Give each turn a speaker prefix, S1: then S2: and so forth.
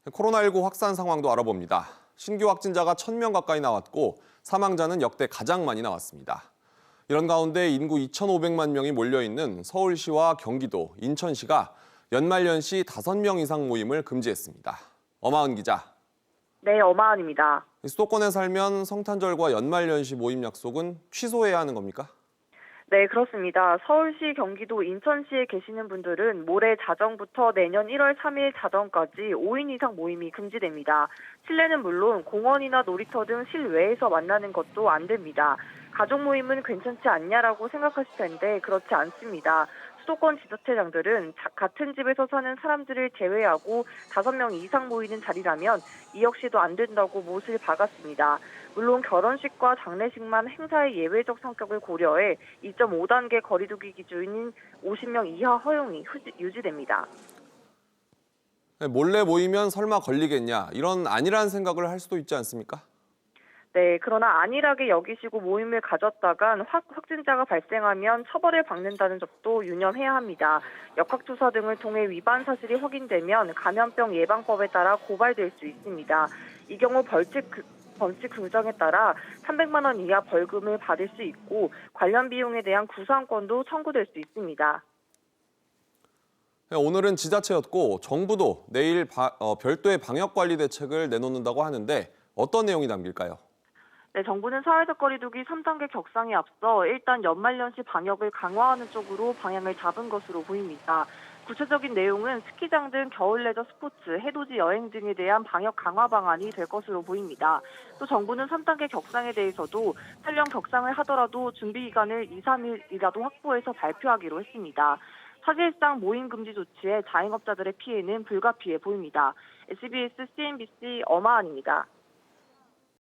S1: 코로나19 확산 상황도 알아봅니다. 신규 확진자가 1,000명 가까이 나왔고 사망자는 역대 가장 많이 나왔습니다. 이런 가운데 인구 2,500만 명이 몰려있는 서울시와 경기도, 인천시가 연말연시 5명 이상 모임을 금지했습니다. 엄하은 기자.
S2: 네, 엄하은입니다.
S1: 수도권에 살면 성탄절과 연말연시 모임 약속은 취소해야 하는 겁니까?
S2: 네, 그렇습니다. 서울시, 경기도, 인천시에 계시는 분들은 모레 자정부터 내년 1월 3일 자정까지 5인 이상 모임이 금지됩니다. 실내는 물론 공원이나 놀이터 등 실외에서 만나는 것도 안 됩니다. 가족 모임은 괜찮지 않냐라고 생각하실 텐데 그렇지 않습니다. 수도권 지자체장들은 같은 집에서 사는 사람들을 제외하고 5명 이상 모이는 자리라면 이 역시도 안 된다고 못을 박았습니다. 물론 결혼식과 장례식만 행사의 예외적 성격을 고려해 2.5단계 거리두기 기준인 50명 이하 허용이 유지됩니다.
S1: 몰래 모이면 설마 걸리겠냐, 이런 안일한 생각을 할 수도 있지 않습니까?
S2: 네, 그러나 안일하게 여기시고 모임을 가졌다간 확진자가 발생하면 처벌을 받는다는 점도 유념해야 합니다. 역학조사 등을 통해 위반 사실이 확인되면 감염병 예방법에 따라 고발될 수 있습니다. 이 경우 벌칙 규정에 따라 300만 원 이하 벌금을 받을 수 있고 관련 비용에 대한 구상권도 청구될 수 있습니다.
S1: 오늘은 지자체였고 정부도 내일 별도의 방역관리 대책을 내놓는다고 하는데 어떤 내용이 담길까요?
S2: 네, 정부는 사회적 거리두기 3단계 격상에 앞서 일단 연말연시 방역을 강화하는 쪽으로 방향을 잡은 것으로 보입니다. 구체적인 내용은 스키장 등 겨울 레저 스포츠, 해돋이 여행 등에 대한 방역 강화 방안이 될 것으로 보입니다. 또 정부는 3단계 격상에 대해서도 설령 격상을 하더라도 준비 기간을 2, 3일이라도 확보해서 발표하기로 했습니다. 사실상 모임 금지 조치에 자영업자들의 피해는 불가피해 보입니다. SBS, CNBC 엄하은입니다.